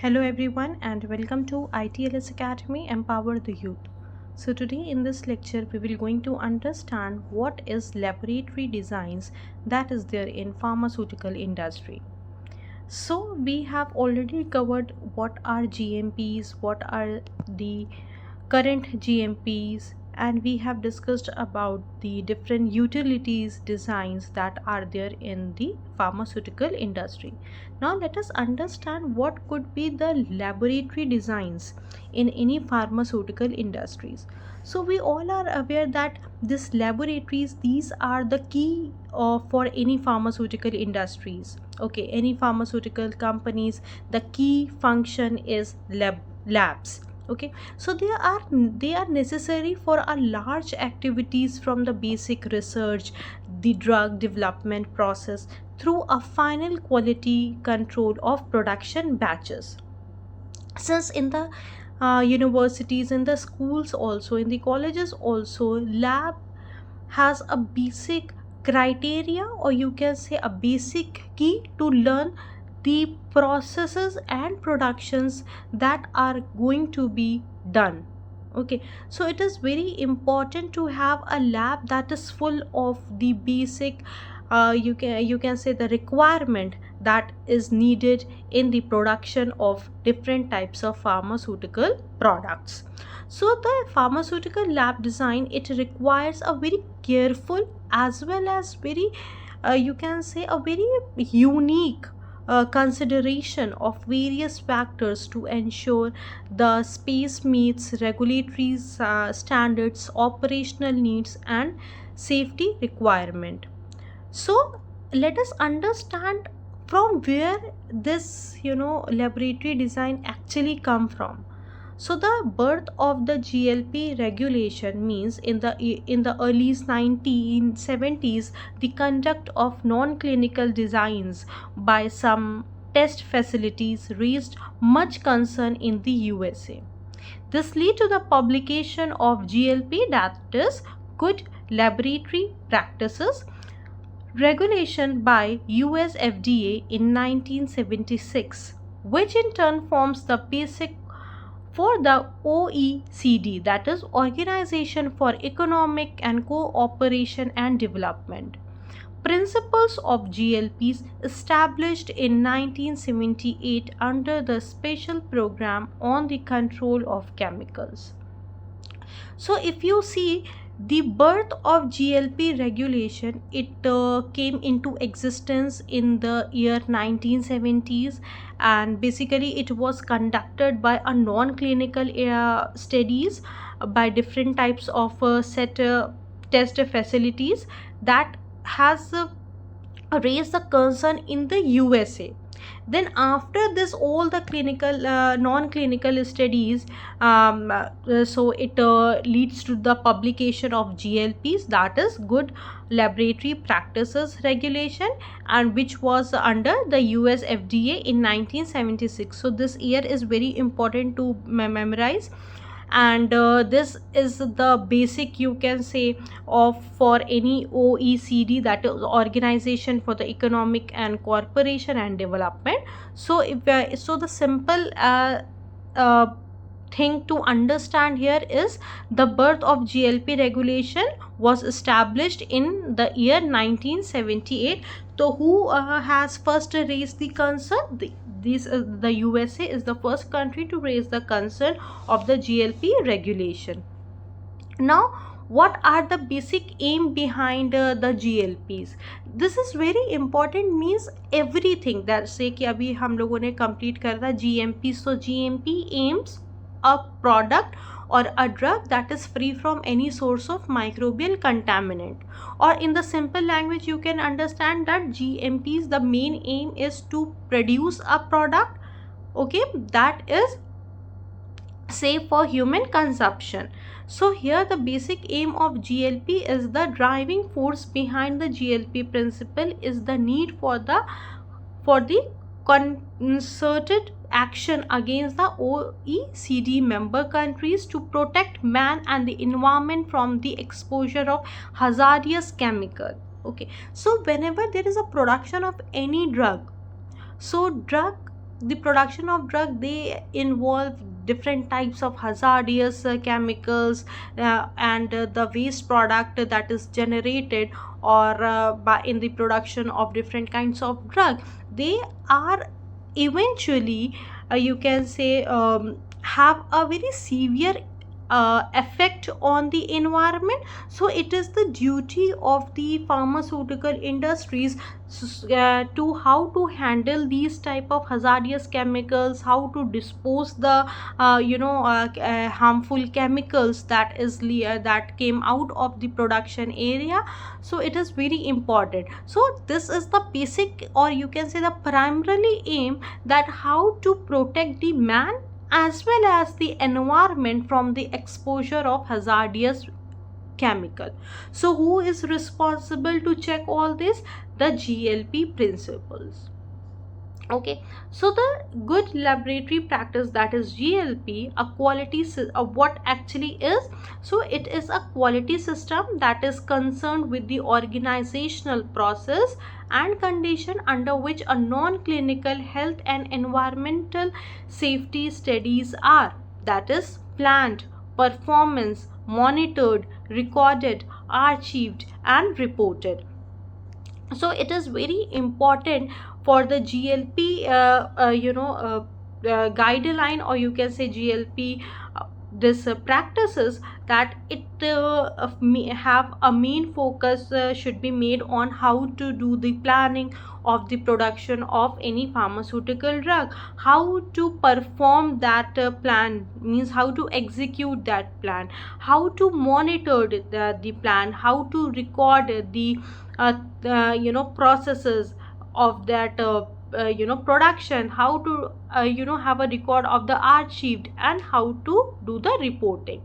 Hello everyone and welcome to ITLS Academy Empower the Youth. So today in this lecture we will going to understand what is laboratory designs that is there in pharmaceutical industry. So we have already covered what are GMPs, what are the current GMPs, and we have discussed about the different utilities designs that are there in the pharmaceutical industry. Now let us understand what could be the laboratory designs in any pharmaceutical industries. So we all are aware that these laboratories, these are the key for any pharmaceutical industries. Okay, any pharmaceutical companies, the key function is labs. Okay, so they are necessary for a large activities from the basic research, the drug development process through a final quality control of production batches. Since in the universities, in the schools, also in the colleges also, lab has a basic criteria, or you can say a basic key to learn the processes and productions that are going to be done. Okay, so it is very important to have a lab that is full of the basic you can say the requirement that is needed in the production of different types of pharmaceutical products. So the pharmaceutical lab design, it requires a very careful as well as very you can say a very unique consideration of various factors to ensure the space meets regulatory standards, operational needs, and safety requirement. So let us understand from where this laboratory design actually come from. So the birth of the GLP regulation means in the early 1970s, the conduct of non-clinical designs by some test facilities raised much concern in the USA. This led to the publication of GLP, that is good laboratory practices regulation by US FDA in 1976, which in turn forms the basic for the OECD, that is Organization for Economic and Cooperation and Development. Principles of GLPs established in 1978 under the Special Program on the Control of Chemicals. So if you see the birth of GLP regulation, it came into existence in the year 1970s, and basically it was conducted by a non-clinical studies by different types of set test facilities that has raised the concern in the USA. Then after this, all the clinical non-clinical studies, so it leads to the publication of GLPs, that is good laboratory practices regulation, and which was under the US FDA in 1976. So this year is very important to memorize, and this is the basic, you can say, of for any OECD, that is Organization for the Economic and Cooperation and Development. So if so the simple uh, thing to understand here is the birth of GLP regulation was established in the year 1978. So who has first raised the concern? The USA is the first country to raise the concern of the GLP regulation. Now what are the basic aim behind the GLPs? This is very important, means everything that say कि अभी हम लोगों ने complete कर था GMP. So GMP aims a product or a drug that is free from any source of microbial contaminant, or in the simple language you can understand that GMPs, the main aim is to produce a product, okay, that is safe for human consumption. So here the basic aim of GLP is the driving force behind the GLP principle is the need for the concerted action against the OECD member countries to protect man and the environment from the exposure of hazardous chemical. Okay, so whenever there is a production of any drug, so drug the production of drug, they involve different types of hazardous chemicals, and the waste product that is generated, or in the production of different kinds of drug, they are eventually, you can say, have a very severe effect on the environment. So it is the duty of the pharmaceutical industries to how to handle these type of hazardous chemicals, how to dispose the harmful chemicals that came out of the production area. So it is very important. So this is the basic, or you can say the primarily aim, that how to protect the man as well as the environment from the exposure of hazardous chemical. So who is responsible to check all this? The GLP principles. Okay, so the good laboratory practice, that is GLP, a what actually is? So it is a quality system that is concerned with the organizational process and condition under which a non-clinical health and environmental safety studies are, that is planned, performance monitored, recorded, archived and reported. So it is very important for the GLP guideline, or you can say GLP this practices, that it have a main focus should be made on how to do the planning of the production of any pharmaceutical drug, how to perform that plan, means how to execute that plan, how to monitor the plan, how to record the processes of that production, how to have a record of the archived, and how to do the reporting.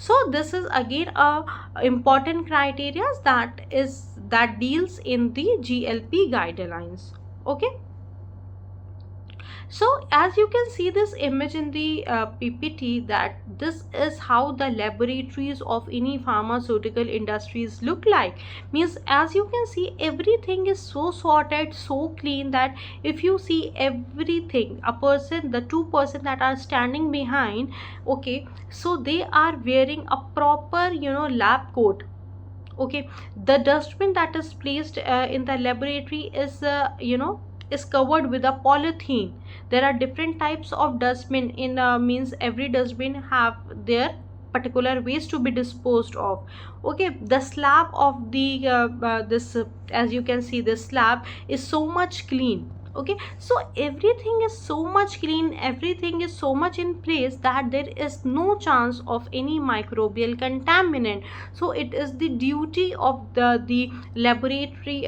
So this is again a important criteria that deals in the GLP guidelines. Okay, so as you can see this image in the PPT, that this is how the laboratories of any pharmaceutical industries look like. Means as you can see, everything is so sorted, so clean, that if you see everything, the two person that are standing behind, okay, so they are wearing a proper lab coat. Okay, the dustbin that is placed in the laboratory is covered with a polythene. There are different types of dustbin in means every dustbin have their particular ways to be disposed of. Okay, the slab of the this as you can see, this slab is so much clean. Okay, so everything is so much clean, everything is so much in place that there is no chance of any microbial contaminant. So it is the duty of the laboratory,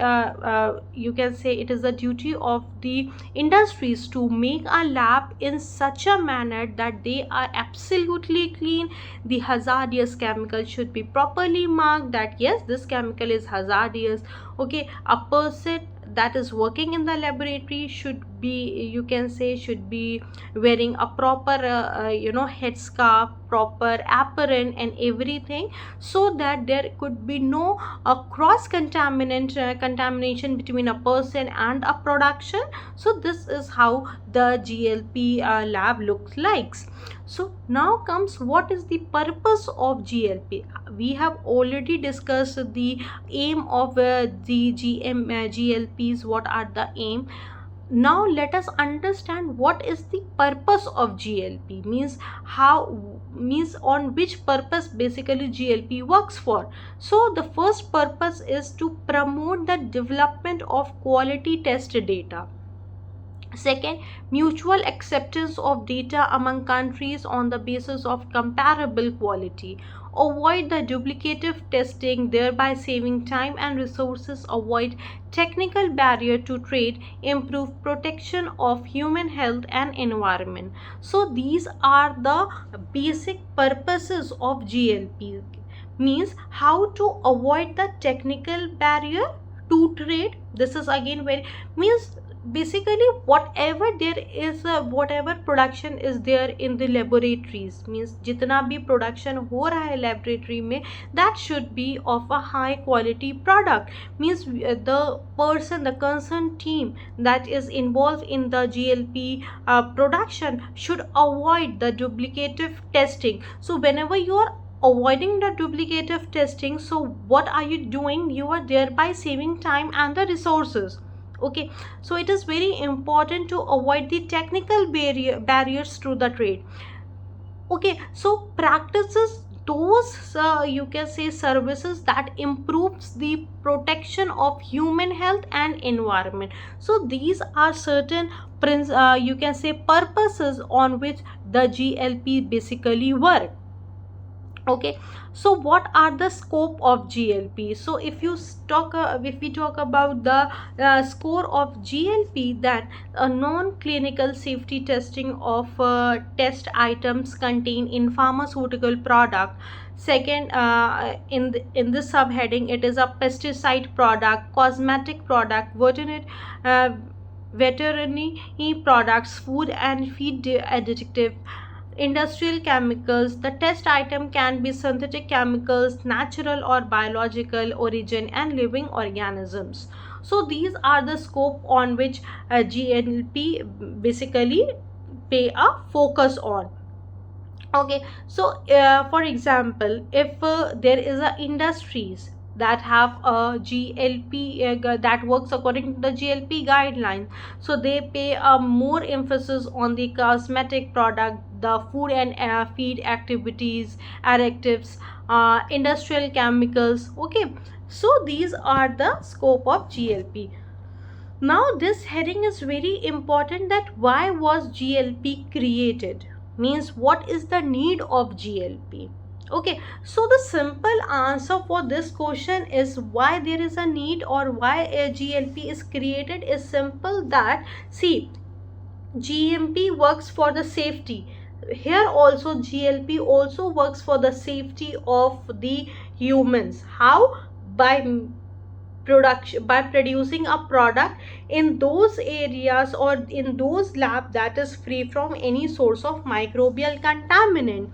you can say it is the duty of the industries to make a lab in such a manner that they are absolutely clean. The hazardous chemical should be properly marked that yes, this chemical is hazardous. Okay, a person that is working in the laboratory should be, you can say, should be wearing a proper headscarf, proper apron and everything, so that there could be no cross contamination between a person and a production. So this is how the GLP lab looks like. So now comes, what is the purpose of GLP? We have already discussed the aim of the GLPs, what are the aim. Now let us understand what is the purpose of GLP, means on which purpose basically GLP works for. So the first purpose is to promote the development of quality test data. Second, mutual acceptance of data among countries on the basis of comparable quality. Avoid the duplicative testing, thereby saving time and resources. Avoid technical barrier to trade. Improve protection of human health and environment. So these are the basic purposes of GLP. Means how to avoid the technical barrier to trade. This is again very, means basically whatever there is, whatever production is there in the laboratories, means jitna bhi production ho raha hai laboratory mein, that should be of a high quality product. Means the person, the concerned team that is involved in the GLP production should avoid the duplicative testing. So whenever you are avoiding the duplicative testing, so what are you doing? You are thereby saving time and the resources. Okay, so it is very important to avoid the technical barriers to the trade. Okay, so practices those, you can say, services that improves the protection of human health and environment. So these are certain you can say purposes on which the GLP basically work. Okay, so what are the scope of GLP? So if you talk if we talk about the score of GLP, that a non-clinical safety testing of test items contained in pharmaceutical product. Second, in this subheading, it is a pesticide product, cosmetic product, uh, veterinary products, food and feed additive, industrial chemicals. The test item can be synthetic chemicals, natural or biological origin, and living organisms. So these are the scope on which GLP basically pay a focus on. Okay, so for example, if there is a industries that have a GLP that works according to the GLP guidelines, so they pay a more emphasis on the cosmetic product, the food and feed activities, additives, industrial chemicals. Okay, so these are the scope of GLP. Now this heading is very important, that why was GLP created? Means what is the need of GLP? Okay, so the simple answer for this question is why there is a need or why a GLP is created is simple, that see, GMP works for the safety. Here also GLP also works for the safety of the humans. How? By production, by producing a product in those areas or in those lab that is free from any source of microbial contaminant.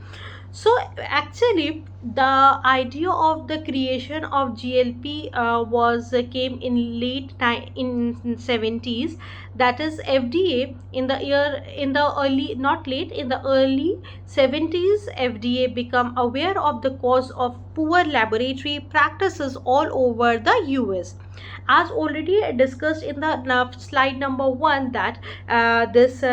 So actually the idea of the creation of GLP was came in in 70s. That is FDA in the year, in the early, not late, in the early 70s, FDA become aware of the cause of poor laboratory practices all over the US. As already discussed in the slide number 1, that this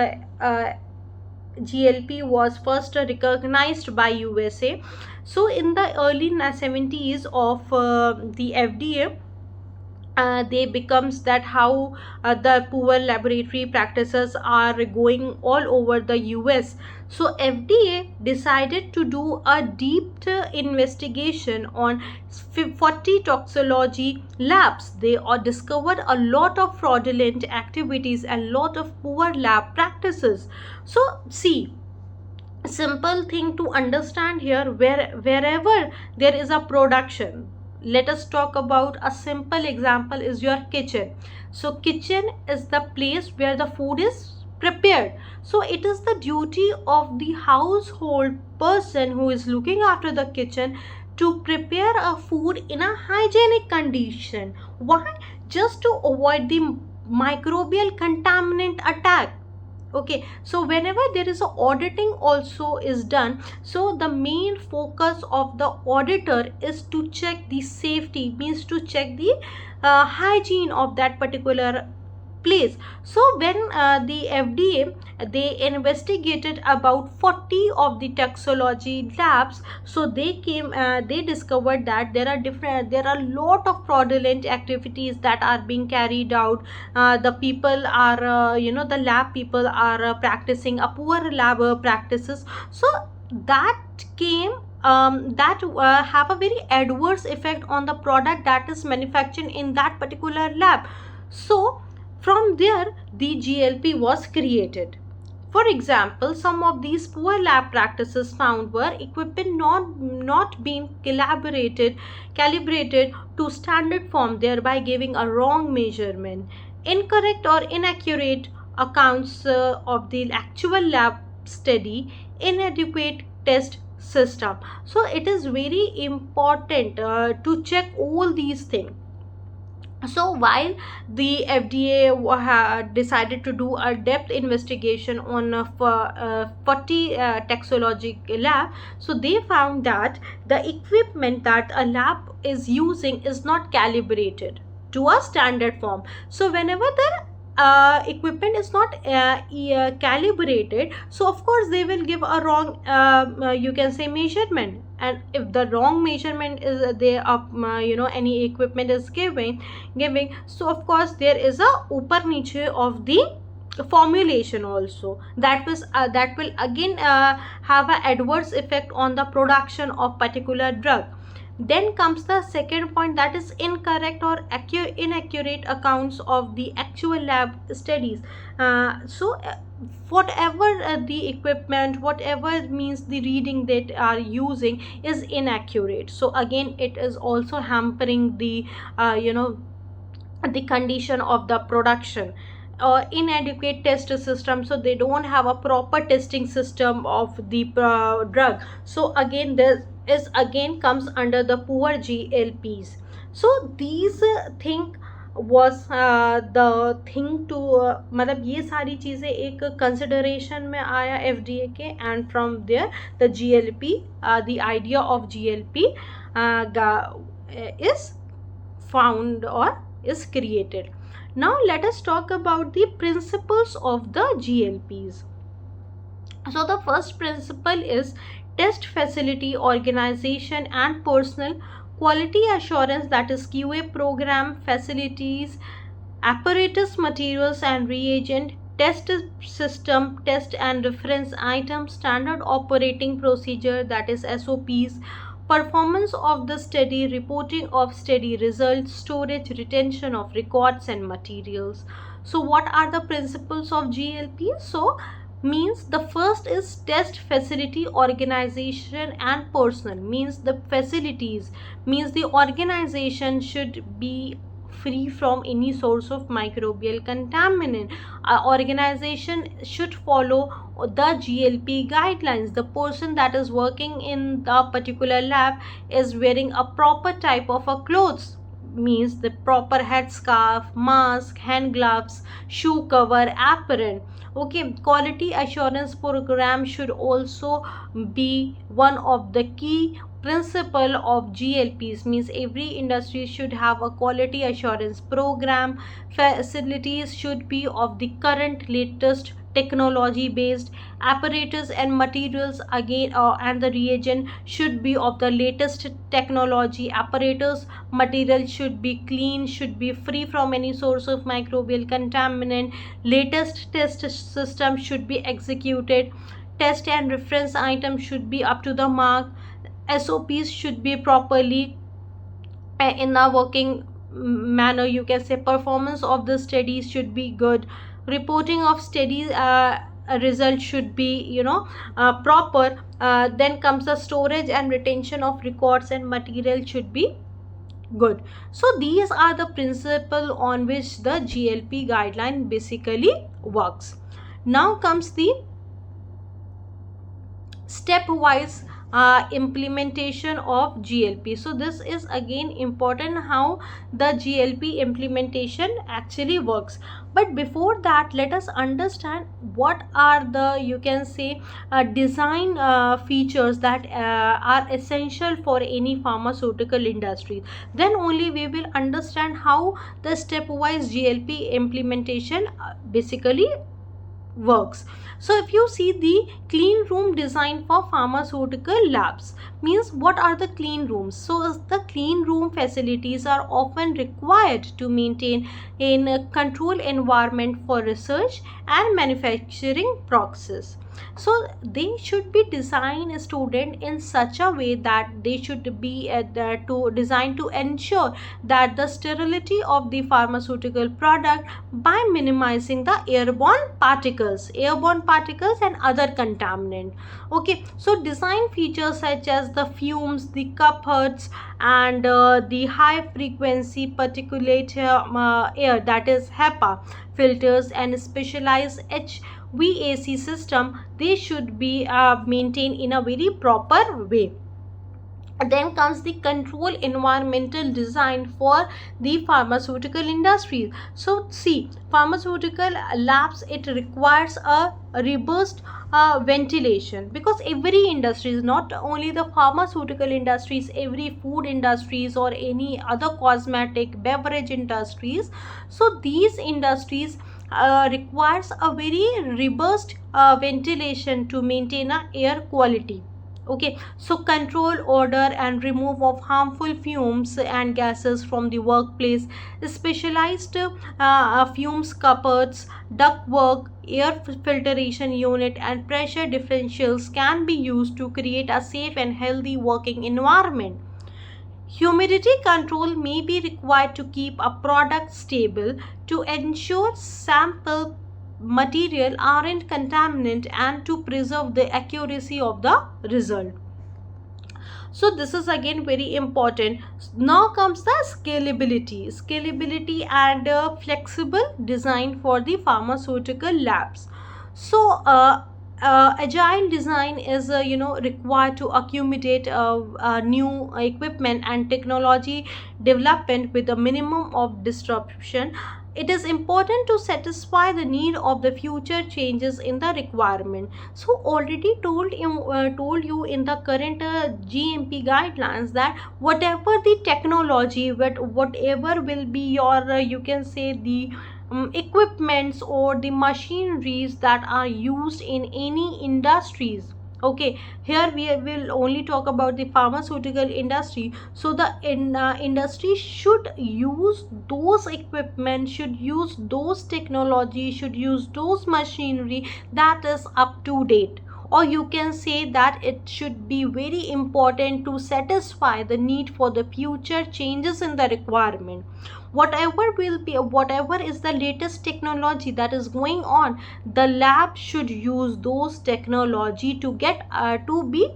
GLP was first recognized by USA. So in the early 70s of the FDA, they becomes that how the poor laboratory practices are going all over the US. So FDA decided to do a deep investigation on 40 toxicology labs. They discovered a lot of fraudulent activities and lot of poor lab practices. So see, simple thing to understand here, wherever there is a production, let us talk about a simple example is your kitchen. So kitchen is the place where the food is prepared. So it is the duty of the household person who is looking after the kitchen to prepare a food in a hygienic condition. Why? Just to avoid the microbial contaminant attack. Okay, so whenever there is a auditing also is done, so the main focus of the auditor is to check the safety, means to check the hygiene of that particular place. So when the FDA, they investigated about 40 of the toxicology labs, so they came they discovered that there are a lot of fraudulent activities that are being carried out. The people are the lab people are practicing a poor lab practices. So that came that have a very adverse effect on the product that is manufactured in that particular lab. So from there, the GLP was created. For example, some of these poor lab practices found were equipment not being calibrated to standard form, thereby giving a wrong measurement. incorrect or inaccurate accounts of the actual lab study, inadequate test system. So it is very important to check all these things. So while the FDA decided to do a depth investigation on 40 toxicology lab, so they found that the equipment that a lab is using is not calibrated to a standard form. So whenever the equipment is not calibrated, so of course they will give a wrong you can say measurement. And if the wrong measurement is there any equipment is giving, so of course there is a upper niche of the formulation also, that will again have an adverse effect on the production of particular drug. Then comes the second point, that is incorrect or inaccurate accounts of the actual lab studies. Whatever the equipment, whatever means the reading that are using is inaccurate, so again it is also hampering the the condition of the production. Inadequate test system, so they don't have a proper testing system of the drug, so again this is again comes under the poor GLPs. So these thing was the thing to मतलब ये सारी चीज़ें एक consideration में आया FDA के, and from there the GLP the idea of GLP is found or is created. Now let us talk about the principles of the GLPs. So the first principle is test facility organization and personal quality assurance, that is QA program, facilities, apparatus, materials and reagent, test system, test and reference items, standard operating procedure, that is SOPs, performance of the study, reporting of study results, storage, retention of records and materials. So what are the principles of GLP? So means the first is test facility organization and personal, means the facilities, means the organization should be free from any source of microbial contaminant. Organization should follow the GLP guidelines. The person that is working in the particular lab is wearing a proper type of a clothes, means the proper headscarf, mask, hand gloves, shoe cover, apron. Okay, quality assurance program should also be one of the key principle of GLPs, means every industry should have a quality assurance program. Facilities should be of the current latest technology based, apparatus and materials again and the reagent should be of the latest technology. Apparatus material should be clean, should be free from any source of microbial contaminant. Latest test system should be executed. Test and reference items should be up to the mark. SOPs should be properly in a working manner, you can say. Performance of the studies should be good. Reporting of studies result should be proper. Then comes the storage and retention of records and material should be good. So these are the principle on which the GLP guideline basically works. Now comes the stepwise implementation of GLP. So this is again important, how the GLP implementation actually works. But before that, let us understand what are the, you can say, design features that are essential for any pharmaceutical industry. Then only we will understand how the stepwise GLP implementation basically works. So if you see the clean room design for pharmaceutical labs, means what are the clean rooms? So the clean room facilities are often required to maintain in a controlled environment for research and manufacturing process. So they should be designed student in such a way that they should be designed to ensure that the sterility of the pharmaceutical product by minimizing the airborne particles and other contaminant. Okay, so design features such as the fumes, the coughs, and the high frequency particulate air, that is HEPA filters, and specialized HVAC system, they should be maintained in a very proper way. Then comes the control environmental design for the pharmaceutical industries. So see, pharmaceutical labs, it requires a robust ventilation, because every industry is not only the pharmaceutical industries, every food industries or any other cosmetic beverage industries, so these industries requires a very robust ventilation to maintain a air quality. Okay, so control, order, and remove of harmful fumes and gases from the workplace. Specialized fumes cupboards, ductwork, air filtration unit, and pressure differentials can be used to create a safe and healthy working environment. Humidity control may be required to keep a product stable, to ensure sample material aren't contaminant, and to preserve the accuracy of the result. So this is again very important. Now comes the scalability and flexible design for the pharmaceutical labs. So agile design is required to accommodate new equipment and technology development with a minimum of disruption. It is important to satisfy the need of the future changes in the requirement. So already told you in the current GMP guidelines that whatever the technology, whatever will be your you can say the equipments or the machineries that are used in any industries. Okay, here we will only talk about the pharmaceutical industry. So the industry should use those equipment, should use those technology, should use those machinery that is up to date, or you can say that it should be very important to satisfy the need for the future changes in the requirement. Whatever is the latest technology that is going on, the lab should use those technology to get to be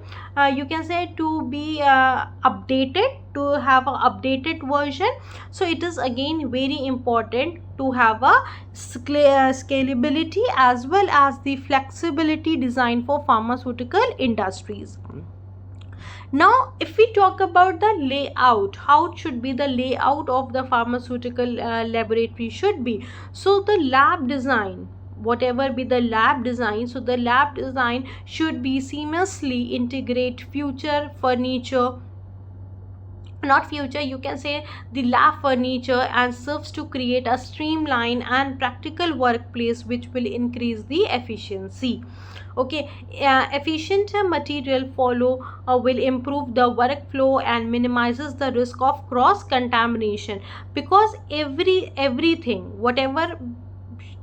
you can say to be updated, to have a updated version. So it is again very important to have a scalability as well as the flexibility design for pharmaceutical industries. Now if we talk about the layout, how it should be the layout of the pharmaceutical laboratory should be. So the lab design, whatever be the lab design, so the lab design should be seamlessly integrate future furniture, not future, you can say the lab furniture, and serves to create a streamlined and practical workplace which will increase the efficiency. Okay, efficient material follow will improve the workflow and minimizes the risk of cross contamination, because everything whatever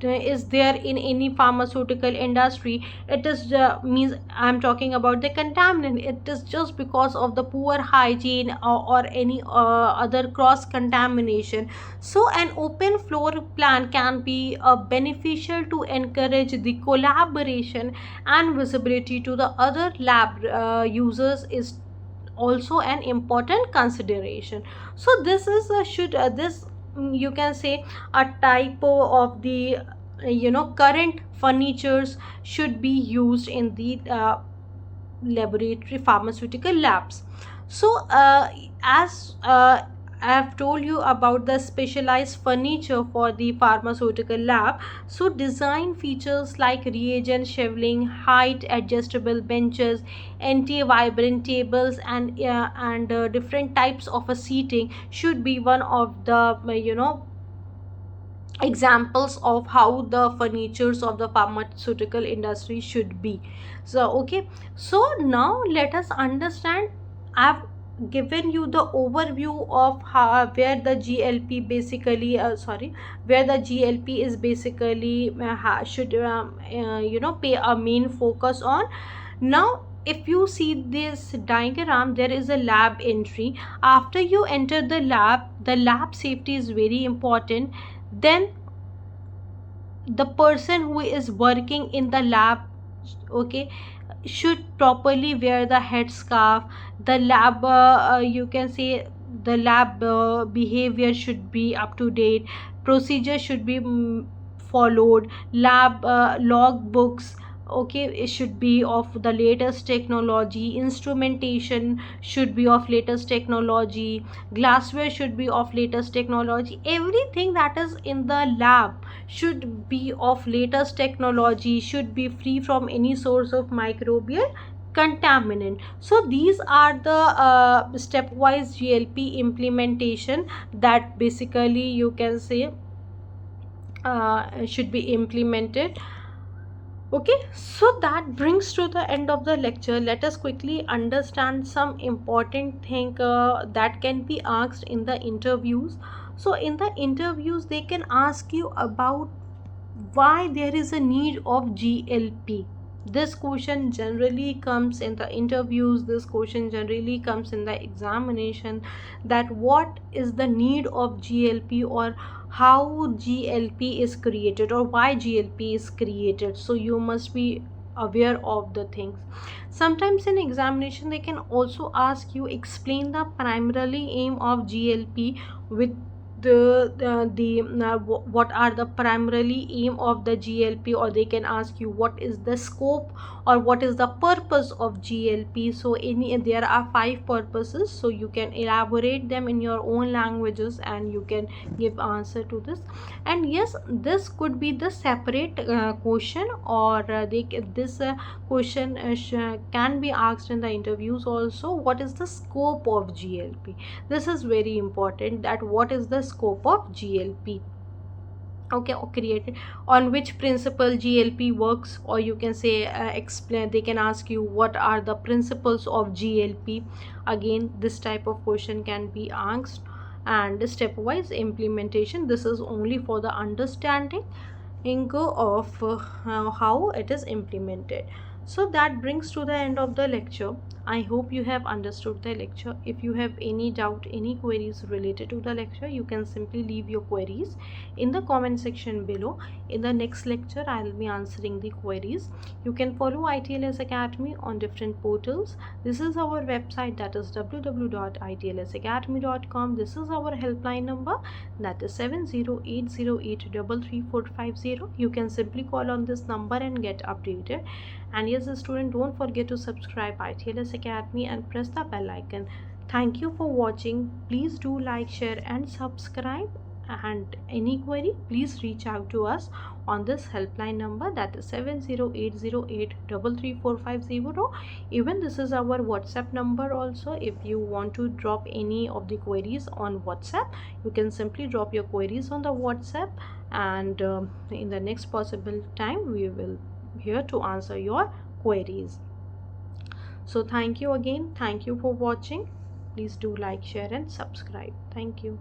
is there in any pharmaceutical industry, it is means I'm talking about the contaminant, it is just because of the poor hygiene or any other cross contamination. So an open floor plan can be beneficial to encourage the collaboration and visibility to the other lab users is also an important consideration. So this is should this you can say a typo of the current furnitures should be used in the laboratory pharmaceutical labs. So as I have told you about the specialized furniture for the pharmaceutical lab. So design features like reagent shelving, height adjustable benches, anti-vibrant tables, and different types of a seating should be one of the examples of how the furnitures of the pharmaceutical industry should be. So okay, so now let us understand. I've given you the overview of how where the GLP basically where the GLP is basically should pay a main focus on. Now if you see this diagram, there is a lab entry. After you enter the lab safety is very important. Then the person who is working in the lab, okay, should properly wear the headscarf. The lab, you can say, the lab behavior should be up to date. Procedure should be followed. Lab log books, okay, it should be of the latest technology. Instrumentation should be of latest technology. Glassware should be of latest technology. Everything that is in the lab should be of latest technology, should be free from any source of microbial contaminant. So these are the stepwise GLP implementation that basically you can say should be implemented. Okay, so that brings to the end of the lecture. Let us quickly understand some important thing that can be asked in the interviews. So in the interviews they can ask you about why there is a need of GLP. This question generally comes in the interviews, this question generally comes in the examination, that what is the need of GLP, or how GLP is created, or why GLP is created. So you must be aware of the things. Sometimes in examination they can also ask you explain the primarily aim of GLP with what are the primarily aim of the GLP, or they can ask you what is the scope or what is the purpose of GLP. So there are 5 purposes, so you can elaborate them in your own languages and you can give answer to this. And yes, this could be the separate question, or this question can be asked in the interviews also. What is the scope of GLP? This is very important, that what is the scope of GLP, okay, or created, on which principle GLP works, or you can say explain. They can ask you what are the principles of GLP. Again, this type of question can be asked. And stepwise implementation, this is only for the understanding of how it is implemented. So that brings to the end of the lecture. I hope you have understood the lecture. If you have any doubt, any queries related to the lecture, you can simply leave your queries in the comment section below. In the next lecture, I will be answering the queries. You can follow ITLS Academy on different portals. This is our website, that is www.itlsacademy.com. This is our helpline number, that is 7080833450. You can simply call on this number and get updated. And yes, student, don't forget to subscribe ITLS Academy and press the bell icon. Thank you for watching. Please do like, share and subscribe. And any query, please reach out to us on this helpline number, that is 7080833450. Even this is our WhatsApp number also. If you want to drop any of the queries on WhatsApp, you can simply drop your queries on the WhatsApp, and in the next possible time we will here to answer your queries. So thank you again. Thank you for watching. Please do like, share and subscribe. Thank you.